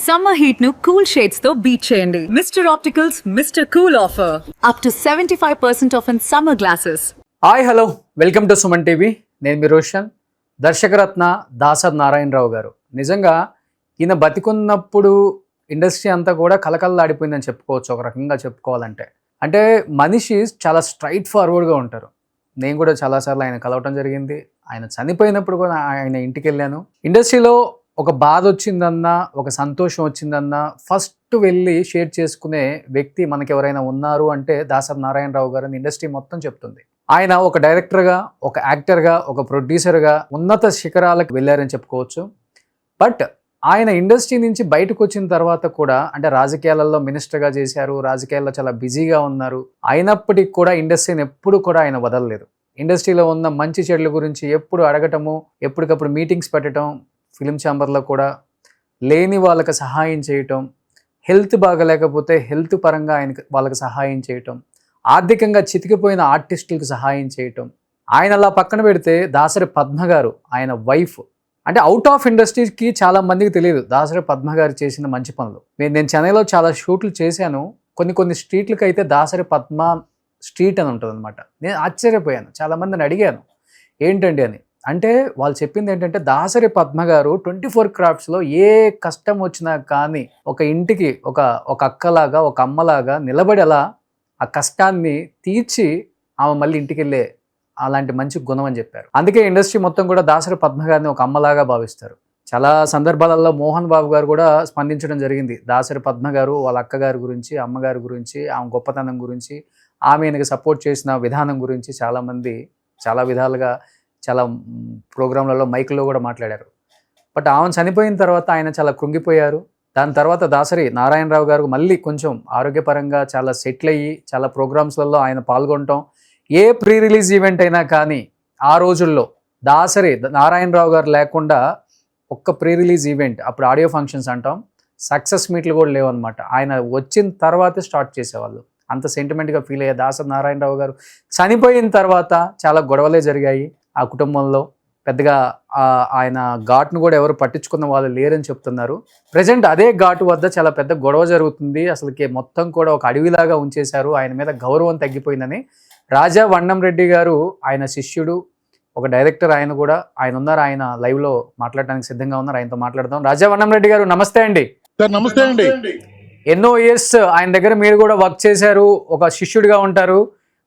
Summer heat ను cool shades తో beat చేయండి. Mister opticals mister cool offer up to 75% of in summer glasses. Hi hello, welcome to Suman TV. నేను మీ రోషన్. దర్శకరత్న దాసర్ నారాయణరావు గారు నిజంగా ఈయన బతికున్నప్పుడు ఇండస్ట్రీ అంతా కూడా కలకలలాడిపోయిందని చెప్పుకోవచ్చు. ఒక రకంగా చెప్పుకోవాలంటే అంటే మనిషి చాలా స్ట్రైట్ ఫార్వర్డ్గా ఉంటారు. నేను కూడా చాలాసార్లు ఆయన కలవటం జరిగింది. ఆయన చనిపోయినప్పుడు కూడా ఆయన ఇంటికి వెళ్ళాను. ఇండస్ట్రీలో ఒక బాధ వచ్చిందన్నా, ఒక సంతోషం వచ్చిందన్నా ఫస్ట్ వెళ్ళి షేర్ చేసుకునే వ్యక్తి మనకి ఎవరైనా ఉన్నారు అంటే దాసర్ నారాయణరావు గారు అని ఇండస్ట్రీ మొత్తం చెప్తుంది. ఆయన ఒక డైరెక్టర్గా, ఒక యాక్టర్గా, ఒక ప్రొడ్యూసర్గా ఉన్నత శిఖరాలకు వెళ్ళారని చెప్పుకోవచ్చు. బట్ ఆయన ఇండస్ట్రీ నుంచి బయటకు వచ్చిన తర్వాత కూడా అంటే రాజకీయాలలో మినిస్టర్గా చేశారు, రాజకీయాల్లో చాలా బిజీగా ఉన్నారు. అయినప్పటికీ కూడా ఇండస్ట్రీని ఎప్పుడు కూడా ఆయన వదలలేదు. ఇండస్ట్రీలో ఉన్న మంచి చెడుల గురించి ఎప్పుడు అడగటము, ఎప్పటికప్పుడు మీటింగ్స్ పెట్టడం, ఫిలిం ఛాంబర్లో కూడా లేని వాళ్ళకి సహాయం చేయటం, హెల్త్ బాగలేకపోతే హెల్త్ పరంగా వాళ్ళకి సహాయం చేయటం, ఆర్థికంగా చితికిపోయిన ఆర్టిస్టులకు సహాయం చేయటం. ఆయన అలా పక్కన పెడితే దాసరి పద్మ గారు, ఆయన వైఫ్, అంటే అవుట్ ఆఫ్ ఇండస్ట్రీకి చాలా మందికి తెలియదు దాసరి పద్మ గారు చేసిన మంచి పనులు. నేను చెన్నైలో చాలా షూట్లు చేశాను. కొన్ని స్ట్రీట్లకి అయితే దాసరి పద్మ స్ట్రీట్ అని ఉంటుంది అనమాట. నేను ఆశ్చర్యపోయాను. చాలామందిని అడిగాను ఏంటండి అని. అంటే వాళ్ళు చెప్పింది ఏంటంటే దాసరి పద్మ గారు 24 క్రాఫ్ట్స్లో ఏ కష్టం వచ్చినా కానీ ఒక ఇంటికి ఒక అక్కలాగా, ఒక అమ్మలాగా నిలబడి అలా ఆ కష్టాన్ని తీర్చి ఆమె మళ్ళీ ఇంటికి వెళ్ళే అలాంటి మంచి గుణం అని చెప్పారు. అందుకే ఇండస్ట్రీ మొత్తం కూడా దాసరి పద్మ గారిని ఒక అమ్మలాగా భావిస్తారు. చాలా సందర్భాలలో మోహన్ బాబు గారు కూడా స్పందించడం జరిగింది. దాసరి పద్మ గారు వాళ్ళ అక్కగారి గురించి, అమ్మగారి గురించి, ఆమె గొప్పతనం గురించి, ఆమెకు సపోర్ట్ చేసిన విధానం గురించి చాలామంది చాలా విధాలుగా చాలా ప్రోగ్రాంలలో మైకుల్లో కూడా మాట్లాడారు. బట్ ఆమె చనిపోయిన తర్వాత ఆయన చాలా కృంగిపోయారు. దాని తర్వాత దాసరి నారాయణరావు గారు మళ్ళీ కొంచెం ఆరోగ్యపరంగా చాలా సెటిల్ అయ్యి చాలా ప్రోగ్రామ్స్లలో ఆయన పాల్గొనటం. ఏ ప్రీ రిలీజ్ ఈవెంట్ అయినా కానీ ఆ రోజుల్లో దాసరి నారాయణరావు గారు లేకుండా ఒక్క ప్రీ రిలీజ్ ఈవెంట్, అప్పుడు ఆడియో ఫంక్షన్స్ అంటాం, సక్సెస్ మీట్లు కూడా లేవన్నమాట. ఆయన వచ్చిన తర్వాతే స్టార్ట్ చేసేవాళ్ళు. అంత సెంటిమెంట్గా ఫీల్ అయ్యే దాసరి నారాయణరావు గారు చనిపోయిన తర్వాత చాలా గొడవలే జరిగాయి ఆ కుటుంబంలో. పెద్దగా ఆయన ఘాట్ను కూడా ఎవరు పట్టించుకున్న వాళ్ళు లేరని చెప్తున్నారు. ప్రజెంట్ అదే ఘాటు వద్ద చాలా పెద్ద గొడవ జరుగుతుంది. అసలుకి మొత్తం కూడా ఒక అడవిలాగా ఉంచేశారు. ఆయన మీద గౌరవం తగ్గిపోయిందని రాజా వన్నం రెడ్డి గారు, ఆయన శిష్యుడు, ఒక డైరెక్టర్, ఆయన కూడా ఆయన ఉన్నారు. ఆయన లైవ్లో మాట్లాడడానికి సిద్ధంగా ఉన్నారు. ఆయనతో మాట్లాడదాం. రాజా వన్నం రెడ్డి గారు నమస్తే అండి. సార్ నమస్తే అండి. ఎన్నో ఇయర్స్ ఆయన దగ్గర మీరు కూడా వర్క్ చేశారు, ఒక శిష్యుడిగా ఉంటారు.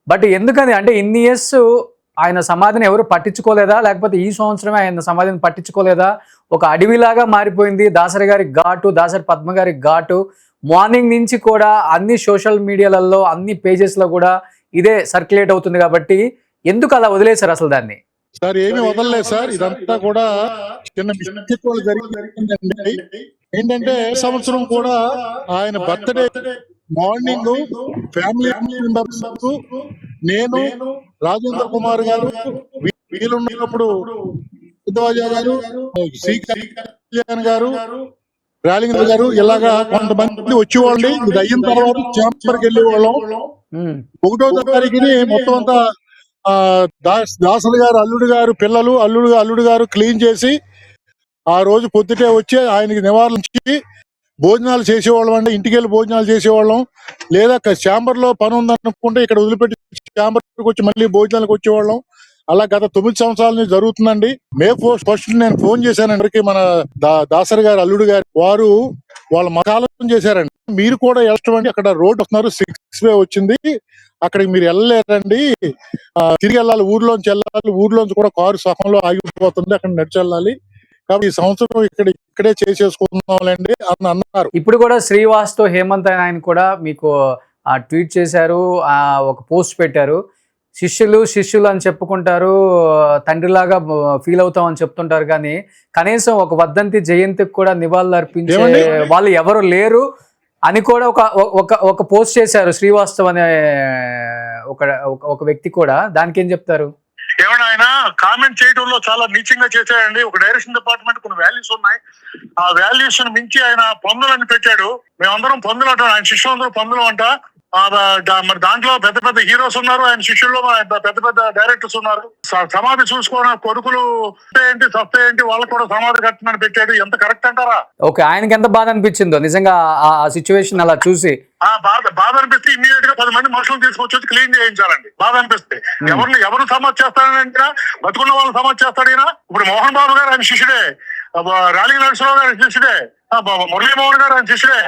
బట్ ఎందుకని అంటే ఇన్ని ఇయర్స్ ఆయన సమాధిని ఎవరు పట్టించుకోలేదా, లేకపోతే ఈ సంవత్సరమే ఆయన సమాధిని పట్టించుకోలేదా? ఒక అడవిలాగా మారిపోయింది దాసరి గారి ఘాటు, దాసరి పద్మ గారి ఘాటు. మార్నింగ్ నుంచి కూడా అన్ని సోషల్ మీడియాలలో, అన్ని పేజెస్లో కూడా ఇదే సర్క్యులేట్ అవుతుంది. కాబట్టి ఎందుకు అలా వదిలేశారు అసలు దాన్ని? సార్ ఏమీ వదలలేదు సార్. ఇదంతా కూడా చిన్న మిస్టేక్ వల్ల జరిగిందండి. ఏంటంటే సంవత్సరం కూడా ఆయన బర్త్డే మార్నింగ్ ఫ్యామిలీ మెంబర్స్, నేను, రాజేంద్ర కుమార్ గారు, వీలున్నప్పుడు గారు, శ్రీ కళ్యాణ్ గారు, రాలింగర్ గారు, ఇలాగా కొంతమంది వచ్చేవాళ్ళు. ఇది అయిన తర్వాత ఛాంబర్కి వెళ్ళేవాళ్ళం. 1వ తారీఖుని మొత్తం అంతా దాసరి గారు అల్లుడు గారు క్లీన్ చేసి ఆ రోజు పొద్దుటే వచ్చి ఆయనకి నివారించి భోజనాలు చేసేవాళ్ళం అండి. ఇంటికి వెళ్ళి భోజనాలు చేసేవాళ్ళం. లేదా ఛాంబర్ లో పని ఉందనుకుంటే ఇక్కడ వదిలిపెట్టి ఛాంబర్కి వచ్చి మళ్ళీ భోజనాలకు వచ్చేవాళ్ళం. అలా గత 9 సంవత్సరాల నుంచి జరుగుతుందండి. మే 1st నేను ఫోన్ చేశానండి మన దాసరి గారు అల్లుడు గారు. వారు వాళ్ళ మకాలం చేశారండి. మీరు కూడా వెళ్ళండి, అక్కడ రోడ్ వస్తున్నారు, 6 వే వచ్చింది, అక్కడికి మీరు వెళ్ళలేరండి, తిరిగి వెళ్ళాలి, ఊర్లోంచి కూడా కారు సహంలో ఆగిపోతుంది, అక్కడ నడిచి వెళ్ళాలి, కాబట్టి ఈ సంవత్సరం ఇక్కడే చేసేసుకుందాంలేండి అని అన్నారు. ఇప్పుడు కూడా శ్రీవాస్తో హేమంత్ ఆయన కూడా మీకు ట్వీట్ చేశారు, ఒక పోస్ట్ పెట్టారు. శిష్యులు అని చెప్పుకుంటారు, తండ్రిలాగా ఫీల్ అవుతాం అని చెప్తుంటారు, కానీ కనీసం ఒక వర్ధంతి జయంతికి కూడా నివాళులు అర్పించే వాళ్ళు ఎవరు లేరు అని కూడా ఒక పోస్ట్ చేశారు శ్రీవాస్తవ్ అనే ఒక వ్యక్తి కూడా. దానికి ఏం చెప్తారు? ఏమన్నా ఆయన కామెంట్ చేయడంలో చాలా నీచంగా చేశాడండి. ఒక డైరెక్షన్ డిపార్ట్మెంట్ కొన్ని వాల్యూస్ ఉన్నాయి, ఆ వాల్యూస్ మించి ఆయన పందులని పెట్టాడు. మేమందరం పందులు అంటాం, ఆయన శిష్యులందరూ పందులు అంట. మరి దాంట్లో పెద్ద పెద్ద హీరోస్ ఉన్నారు, ఆయన శిష్యుల్లో పెద్ద పెద్ద డైరెక్టర్స్ ఉన్నారు. సమాధి చూసుకోవడం కొడుకులు ఏంటి సత్తా ఏంటి వాళ్ళకు కూడా సమాధి కట్టమని పెట్టాడు. ఎంత కరెక్ట్ అంటారా? ఓకే, ఆయనకి ఎంత బాధ అనిపించిందో నిజంగా ఆ సిచ్యువేషన్ అలా చూసి. బాధ అనిపిస్తే ఇమ్మీడియట్ గా 10 మంది మనుషులు తీసుకొచ్చి క్లీన్ చేయించాలండి. బాధ అనిపిస్తే ఎవరు సమాధి చేస్తాడంటే బతుకున్న వాళ్ళు సమాధి చేస్తాడు. ఇప్పుడు మోహన్ బాబు గారు ఆయన శిష్యుడే, రాలి నరసింహరావు గారి శిష్యుడే, మురళీమోహన్ గారు ఆయన శిష్యుడే,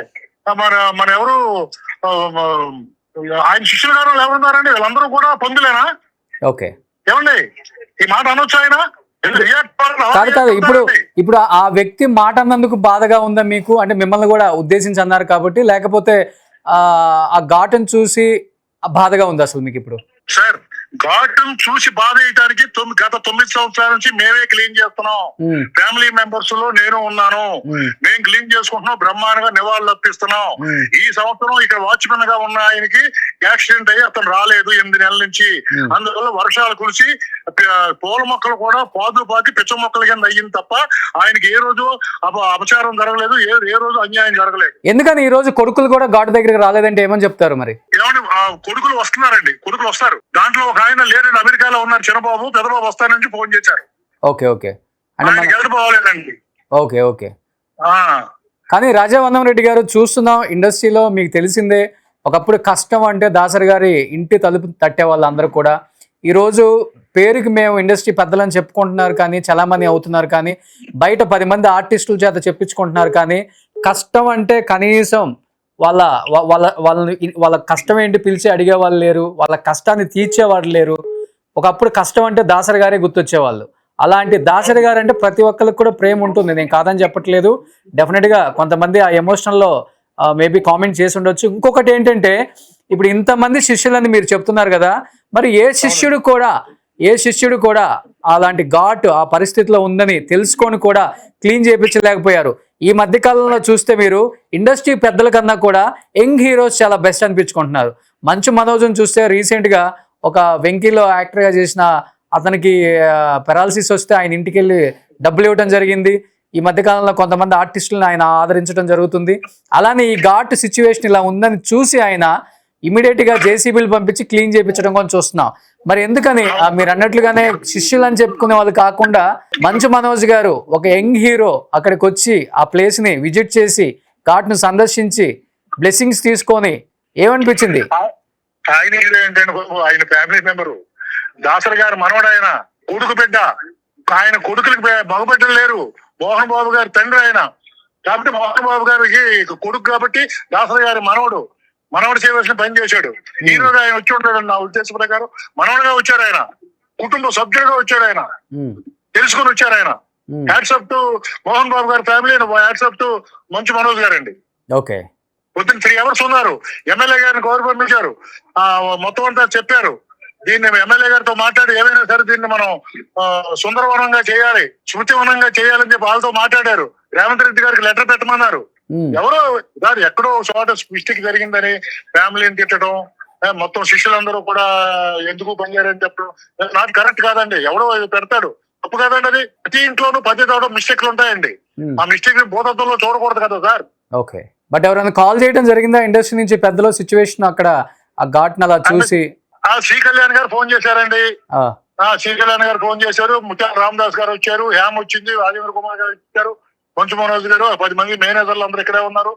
మన ఎవరు ఆయన శిష్యులు గారు ఎవరున్నారండి? వీళ్ళందరూ కూడా పొందులేనా? ఓకే, ఏమండి ఈ మాట అనొచ్చు ఆయన? కాదు ఇప్పుడు ఆ వ్యక్తి మాట అన్నందుకు బాధగా ఉందా మీకు? అంటే మిమ్మల్ని కూడా ఉద్దేశించి అన్నారు కాబట్టి, లేకపోతే ఆ ఘాటును చూసి బాధగా ఉంది అసలు మీకు ఇప్పుడు? సార్ ఘాటును చూసి బాధ వేయడానికి గత 9 సంవత్సరాల నుంచి మేమే క్లీన్ చేస్తున్నాం. ఫ్యామిలీ మెంబర్స్ లో నేను ఉన్నాను. మేము క్లీన్ చేసుకుంటున్నాం, బ్రహ్మాండంగా నివాళులు అర్పిస్తున్నాం. ఈ సంవత్సరం ఇక్కడ వాచ్మెన్ గా ఉన్న ఆయనకి యాక్సిడెంట్ అయ్యి అతను రాలేదు 8 నెలల నుంచి. అందువల్ల వర్షాలు కురిసి పూల మొక్కలు కూడా పాకి పిచ్చ మొక్కల కింద అయ్యింది తప్ప ఆయనకి ఏ రోజు అపచారం జరగలేదు, ఏ రోజు అన్యాయం జరగలేదు. ఎందుకని ఈ రోజు కొడుకులు కూడా ఘాటు దగ్గరికి రాలేదంటే ఏమని చెప్తారు మరి? ఏమంటే కొడుకులు వస్తున్నారండి, కొడుకులు వస్తారు. దాంట్లో ఒక ఆయన లేరండి, అమెరికాలో ఉన్నారు చిన్నబాబు, పెద్దబాబు వస్తానని ఫోన్ చేశారు. ఓకే ఓకే, ఆయనకి వెళ్ళిపోవాలేదండి. Okay okay. కానీ రాజావందం రెడ్డి గారు చూస్తున్నాం ఇండస్ట్రీలో, మీకు తెలిసిందే ఒకప్పుడు కష్టం అంటే దాసరి గారి ఇంటి తలుపు తట్టే వాళ్ళందరూ కూడా ఈరోజు పేరుకి మేము ఇండస్ట్రీ పెద్దలని చెప్పుకుంటున్నారు, కానీ చాలామంది అవుతున్నారు, కానీ బయట 10 మంది ఆర్టిస్టుల చేత చెప్పించుకుంటున్నారు. కానీ కష్టం అంటే కనీసం వాళ్ళ కష్టం ఏంటి పిలిచి అడిగే వాళ్ళు లేరు, వాళ్ళ కష్టాన్ని తీర్చేవాళ్ళు లేరు. ఒకప్పుడు కష్టం అంటే దాసరి గారే గుర్తొచ్చేవాళ్ళు. అలాంటి దాసరి గారు అంటే ప్రతి ఒక్కరికి కూడా ప్రేమ ఉంటుంది, నేను కాదని చెప్పట్లేదు. డెఫినెట్గా కొంతమంది ఆ ఎమోషనల్లో మేబీ కామెంట్ చేసి ఉండొచ్చు. ఇంకొకటి ఏంటంటే ఇప్పుడు ఇంతమంది శిష్యులని మీరు చెప్తున్నారు కదా, మరి ఏ శిష్యుడు కూడా అలాంటి ఘాటు ఆ పరిస్థితిలో ఉందని తెలుసుకొని కూడా క్లీన్ చేయించలేకపోయారు. ఈ మధ్య కాలంలో చూస్తే మీరు ఇండస్ట్రీ పెద్దల కన్నా కూడా యంగ్ హీరోస్ చాలా బెస్ట్ అనిపించుకుంటున్నారు. మంచు మనోజ్ని చూస్తే రీసెంట్గా ఒక వెంకీలో యాక్టర్గా చేసిన అతనికి పెరాలసిస్ వస్తే ఆయన ఇంటికి వెళ్ళి డబ్బులు ఇవ్వడం జరిగింది. ఈ మధ్యకాలంలో కొంతమంది ఆర్టిస్టులను ఆయన ఆదరించడం జరుగుతుంది. అలానే ఈ ఘాటు సిచ్యువేషన్ ఇలా ఉందని చూసి ఆయన ఇమీడియట్గా జేసీబీలు పంపించి క్లీన్ చేయించడం కూడా చూస్తున్నాం. మరి ఎందుకని మీరు అన్నట్లుగానే శిష్యులు అని చెప్పుకునే వాళ్ళు కాకుండా మంచు మనోజ్ గారు ఒక యంగ్ హీరో అక్కడికి వచ్చి ఆ ప్లేస్ ని విజిట్ చేసి ఘాట్ను సందర్శించి బ్లెస్సింగ్స్ తీసుకొని ఏమనిపించింది? ఆయన హీరో ఏంటంటే ఆయన ఫ్యామిలీ మెంబరు, దాసరి గారు మనవడు, ఆయన కొడుకు బిడ్డ. ఆయన కొడుకులకి మగబిడ్డలు లేరు. మోహన్ బాబు గారి తండ్రి ఆయన కాబట్టి, మోహన్ బాబు గారికి కొడుకు కాబట్టి దాసరి గారి మనవడు చేయవలసిన పని చేశాడు. హీరోగా ఆయన వచ్చి ఉంటాడు నా ఉద్దేశం ప్రకారం. మనవడుగా వచ్చాడు ఆయన, కుటుంబ సభ్యులుగా వచ్చాడు ఆయన, తెలుసుకొని వచ్చారు ఆయన. హ్యాట్సప్ టు మోహన్ బాబు గారి family, hats off to Manchu Manoj గారండి. ఓకే, వితిన్ 3 hours ఉన్నారు. ఎమ్మెల్యే గారిని గౌరవ పంపించారు, మొత్తం అంతా చెప్పారు. దీన్ని ఎమ్మెల్యే గారితో మాట్లాడి ఏమైనా సరే దీన్ని మనం సుందరవనంగా చేయాలి, స్మృతివనంగా చేయాలని చెప్పి వాళ్ళతో మాట్లాడారు. రేవంత్ రెడ్డి గారికి లెటర్ పెట్టమన్నారు. ఎవరో గారు ఎక్కడో చోట మిస్టేక్ జరిగిందని ఫ్యామిలీని తిట్టడం, మొత్తం శిష్యులందరూ కూడా ఎందుకు పనిచేయాలని చెప్పడం నాకు కరెక్ట్ కాదండి. ఎవడో పెడతాడు, తప్పు కాదండి. అది ప్రతి ఇంట్లోనూ 10 మిస్టేక్లు ఉంటాయండి. ఆ మిస్టేక్ ని భూతత్వంలో చూడకూడదు కదా సార్. ఓకే, బట్ ఎవరైనా కాల్ చేయడం జరిగిందా ఇండస్ట్రీ నుంచి పెద్దలో సిచ్యువేషన్ అక్కడ ఆ ఘాట్ని అలా చూసి? శ్రీ కళ్యాణ్ గారు ఫోన్ చేశారండి. శ్రీ కళ్యాణ్ గారు ఫోన్ చేశారు, ముత్యాల రామదాస్ గారు వచ్చారు, హేమ వచ్చింది, రాజేంద్ర కుమార్ గారు వచ్చారు, మంచు మనోజ్ గారు, 10 మంది మేనేజర్లు అందరూ ఇక్కడే ఉన్నారు.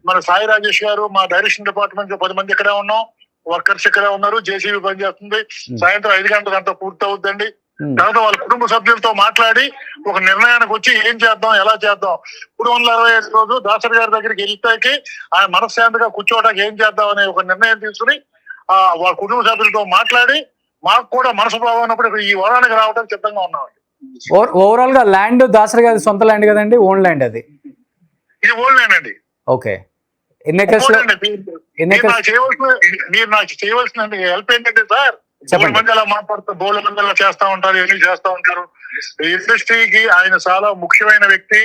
మన సాయి రాజేష్ గారు, మా డైరెక్షన్ డిపార్ట్మెంట్ 10 మంది ఇక్కడే ఉన్నాం. వర్కర్స్ ఇక్కడే ఉన్నారు. జేసీబీ పనిచేస్తుంది. సాయంత్రం 5 గంటలకు అంతా పూర్తి అవుతుందండి. తర్వాత వాళ్ళ కుటుంబ సభ్యులతో మాట్లాడి ఒక నిర్ణయానికి వచ్చి ఏం చేద్దాం, ఎలా చేద్దాం. 365 రోజు దాసరి గారి దగ్గరికి వెళ్తాకి ఆయన మనశ్శాంతిగా కూర్చోవడానికి ఏం చేద్దాం అనే ఒక నిర్ణయం తీసుకుని వాళ్ళ కుటుంబ సభ్యులతో మాట్లాడి మాకు కూడా మనసు బాగున్నప్పుడు ఈ వరానికి రావడానికి సిద్ధంగా ఉన్నామండి. ఓవరాల్ గా ల్యాండ్ దాసరి గారి సొంత ల్యాండ్ కదండి, ఓన్ ల్యాండ్ అది? ఇది ఓన్ ల్యాండ్ అండి. ఓకే, మీరు నాకు చేయవలసిన హెల్ప్ ఏంటంటే సార్, బోల్డ్ మంది అలా మాట్లాడుతూ బోల్డ్ మంది అలా చేస్తా ఉంటారు, ఎన్ని చేస్తా ఉంటారు. ఇండస్ట్రీకి ఆయన చాలా ముఖ్యమైన వ్యక్తి.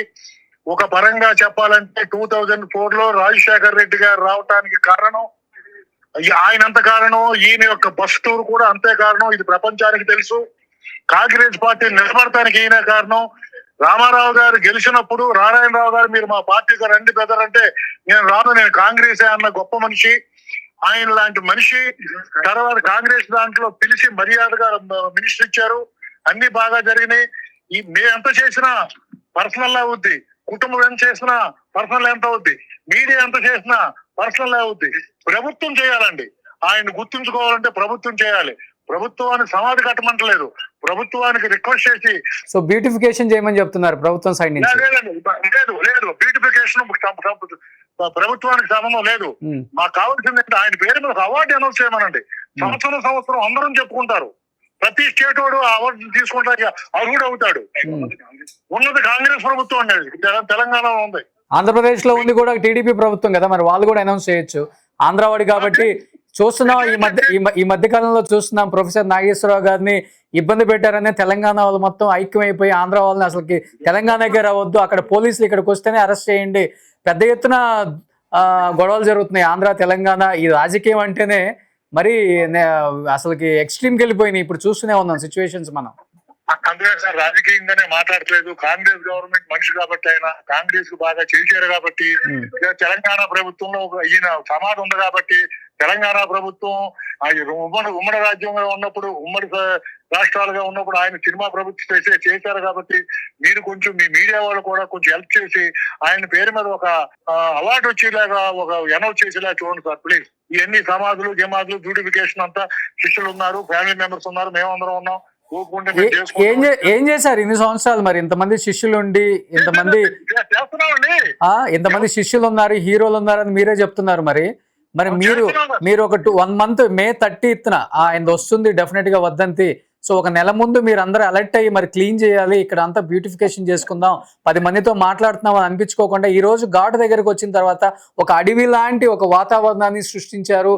ఒక పరంగా చెప్పాలంటే 2004లో రాజశేఖర్ రెడ్డి గారు రావటానికి కారణం ఆయనంత కారణం, ఈయన యొక్క బస్ టూర్ కూడా అంతే కారణం. ఇది ప్రపంచానికి తెలుసు. కాంగ్రెస్ పార్టీ నిలబడటానికి ఈయన కారణం. రామారావు గారు గెలిచినప్పుడు నారాయణరావు గారు మీరు మా పార్టీకి రండి బెదర్ అంటే నేను రాను, నేను కాంగ్రెసే అన్న గొప్ప మనిషి. ఆయన లాంటి మనిషి. తర్వాత కాంగ్రెస్ దాంట్లో పిలిచి మర్యాదగా మినిస్టర్ ఇచ్చారు, అన్ని బాగా జరిగినాయి. మేము ఎంత చేసినా పర్సనల్ అవుద్ది, కుటుంబం ఎంత చేసినా పర్సనల్ ఎంత అవుద్ది, మీడియా ఎంత చేసినా పర్సనల్ అవుద్ది. ప్రభుత్వం చేయాలండి, ఆయన గుర్తుంచుకోవాలంటే ప్రభుత్వం చేయాలి. ప్రభుత్వానికి సమాధి కట్టమంటలేదు, ప్రభుత్వానికి రిక్వెస్ట్ చేసి. సో బ్యూటిఫికేషన్ చేయమని చెప్తున్నారు ప్రభుత్వం సైడ్ నుంచి. లేదు బ్యూటిఫికేషన్ ప్రభుత్వానికి సంబంధం లేదు. మాకు కావాల్సింది ఆయన పేరు మీద అవార్డు అనౌన్స్ చేయమనండి. సంవత్సరం అందరం చెప్పుకుంటారు, ప్రతి స్టేట్ వాడు అవార్డు తీసుకుంటానికి అర్హుడు అవుతాడు. ఉన్నది కాంగ్రెస్ ప్రభుత్వం అనేది తెలంగాణలో ఉంది, ఆంధ్రప్రదేశ్ లో ఉంది కూడా టీడీపీ ప్రభుత్వం కదా, మరి వాళ్ళు కూడా అనౌన్స్ చేయొచ్చు. ఆంధ్రవాడి కాబట్టి చూస్తున్నాం. ఈ మధ్య కాలంలో చూస్తున్నాం, ప్రొఫెసర్ నాగేశ్వరరావు గారిని ఇబ్బంది పెట్టారనే తెలంగాణ వాళ్ళు మొత్తం ఐక్యమైపోయి ఆంధ్ర వాళ్ళని అసలుకి తెలంగాణకే రావద్దు, అక్కడ పోలీసులు ఇక్కడికి వస్తేనే అరెస్ట్ చేయండి, పెద్ద ఎత్తున గొడవలు జరుగుతున్నాయి ఆంధ్ర తెలంగాణ. ఈ రాజకీయం అంటేనే మరి అసలుకి ఎక్స్ట్రీమ్కి వెళ్ళిపోయినాయి. ఇప్పుడు చూస్తూనే ఉన్నాం సిచ్యువేషన్స్ మనం. అందుకే సార్ రాజకీయంగానే మాట్లాడట్లేదు. కాంగ్రెస్ గవర్నమెంట్ మనిషి కాబట్టి, ఆయన కాంగ్రెస్ కు బాగా చేశారు కాబట్టి, తెలంగాణ ప్రభుత్వంలో ఈయన సమాధి ఉంది కాబట్టి, తెలంగాణ ప్రభుత్వం ఉమ్మడి రాజ్యంగా ఉన్నప్పుడు, ఉమ్మడి రాష్ట్రాలుగా ఉన్నప్పుడు ఆయన సినిమా ప్రభుత్వం చేశారు కాబట్టి, మీరు కొంచెం మీ మీడియా వాళ్ళు కూడా కొంచెం హెల్ప్ చేసి ఆయన పేరు మీద ఒక అవార్డు వచ్చేలాగా, ఒక అనౌన్స్ చేసేలా చూడండి సార్ ప్లీజ్. ఇవన్నీ సమాధులు గిమాధులు బ్యూటిఫికేషన్ అంతా శిష్యులు ఉన్నారు, ఫ్యామిలీ మెంబర్స్ ఉన్నారు, మేమందరం ఉన్నాం. ఏం చేశారు ఇన్ని సంవత్సరాలు? మరి ఇంతమంది శిష్యులు ఉండి ఇంతమంది శిష్యులు ఉన్నారు, హీరోలు ఉన్నారని మీరే చెప్తున్నారు. మరి మీరు ఒక 1 month May 30th ఆయన వస్తుంది డెఫినెట్ గా వద్దంతి. సో ఒక నెల ముందు మీరు అందరూ అలర్ట్ అయ్యి మరి క్లీన్ చేయాలి, ఇక్కడ అంతా బ్యూటిఫికేషన్ చేసుకుందాం, 10 మందితో మాట్లాడుతున్నాం అని అనిపించుకోకుండా ఈ రోజు ఘాట్ దగ్గరకు వచ్చిన తర్వాత ఒక అడవి లాంటి ఒక వాతావరణాన్ని సృష్టించారు,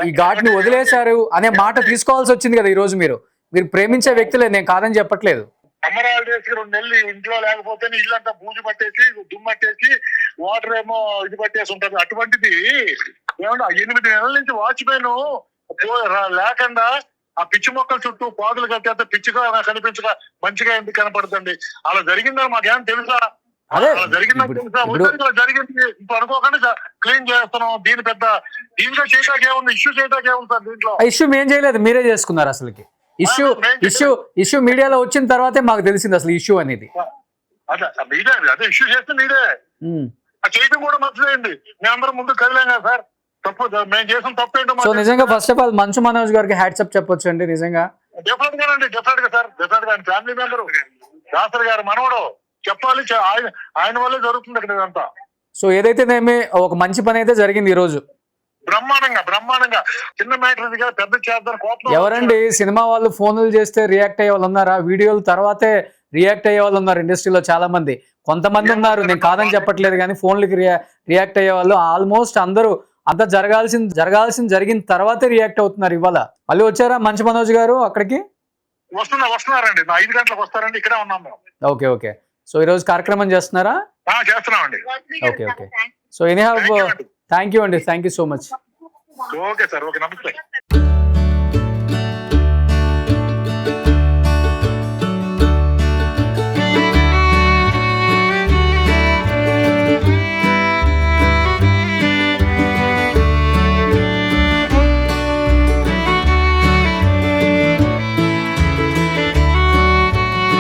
ఈ ఘాట్ని వదిలేశారు అనే మాట తీసుకోవాల్సి వచ్చింది కదా. ఈ రోజు మీరు ప్రేమించే వ్యక్తులే, నేను కాదని చెప్పట్లేదు. అమరాలు చేసి 2 నెలలు ఇంట్లో లేకపోతే ఇల్లంతా బూజు పట్టేసి దుమ్మట్టేసి వాటర్ ఏమో ఇది పట్టేసి ఉంటది. అటువంటిది ఏమన్నా 8 నెలల నుంచి వాచ్మెన్ లేకుండా ఆ పిచ్చి మొక్కల చుట్టూ పాదులు కట్టేస్తే పిచ్చిగా కనిపించగా మంచిగా ఎందుకు కనపడుతుంది? అలా జరిగిందని మాకేం తెలుసా? జరిగిందని తెలుసా? జరిగింది అనుకోకుండా క్లీన్ చేస్తున్నాం. దీంట్లో చేయటానికి ఏముంది? ఇష్యూ చేయటానికి ఏముంది సార్? దీంట్లో ఇష్యూ ఏం చేయలేదు, మీరే చేసుకున్నారు. అసలుకి ఇష్యూ మీడియాలో వచ్చిన తర్వాతే మాకు తెలిసింది అసలు ఇష్యూ అనేది. అదే ఇష్యూ చేస్తే మీరే చేయడం కూడా మంచిదేండి. మేమందరం ముందు కదిలేం కదా సార్. తప్పు మేము చేసిన తప్పు ఏంటో. సో నిజంగా first of all Manchu Manoj గారికి హ్యాట్సప్ చెప్పొచ్చు అండి నిజంగా. డెఫినెట్ గా సార్, డెఫినెట్ గా ఫ్యామిలీ మెంబర్ దాసరి గారు మనవడు చెప్పాలి. ఆయన వల్లే జరుగుతుంది ఇక్కడ ఇదంతా. సో ఏదైతేనేమి ఒక మంచి పని అయితే జరిగింది ఈ రోజు. బ్రహ్మాండంగా చిన్న మ్యాటర్ పెద్ద చేద్దాం. ఎవరండి సినిమా వాళ్ళు ఫోన్లు చేస్తే రియాక్ట్ అయ్యే వాళ్ళు ఉన్నారా? వీడియోల తర్వాతే రియాక్ట్ అయ్యే వాళ్ళు ఉన్నారు ఇండస్ట్రీలో చాలా మంది. కొంతమంది ఉన్నారు, నేను కాదని చెప్పట్లేదు, కానీ ఫోన్లకి రియాక్ట్ అయ్యే వాళ్ళు ఆల్మోస్ట్ అందరూ అంతా జరగాల్సింది జరిగిన తర్వాతే రియాక్ట్ అవుతున్నారు. ఇవాళ మళ్ళీ వచ్చారా మంచు మనోజ్ గారు అక్కడికి? వస్తున్నారండి, 5 గంటలకు వస్తారండి, ఇక్కడే ఉన్నాము. ఓకే. సో ఈ రోజు కార్యక్రమం చేస్తున్నారా? చేస్తున్నామండి. Okay. So anyhow thank you అండి, thank you so much. Okay sir, okay, నమస్తే.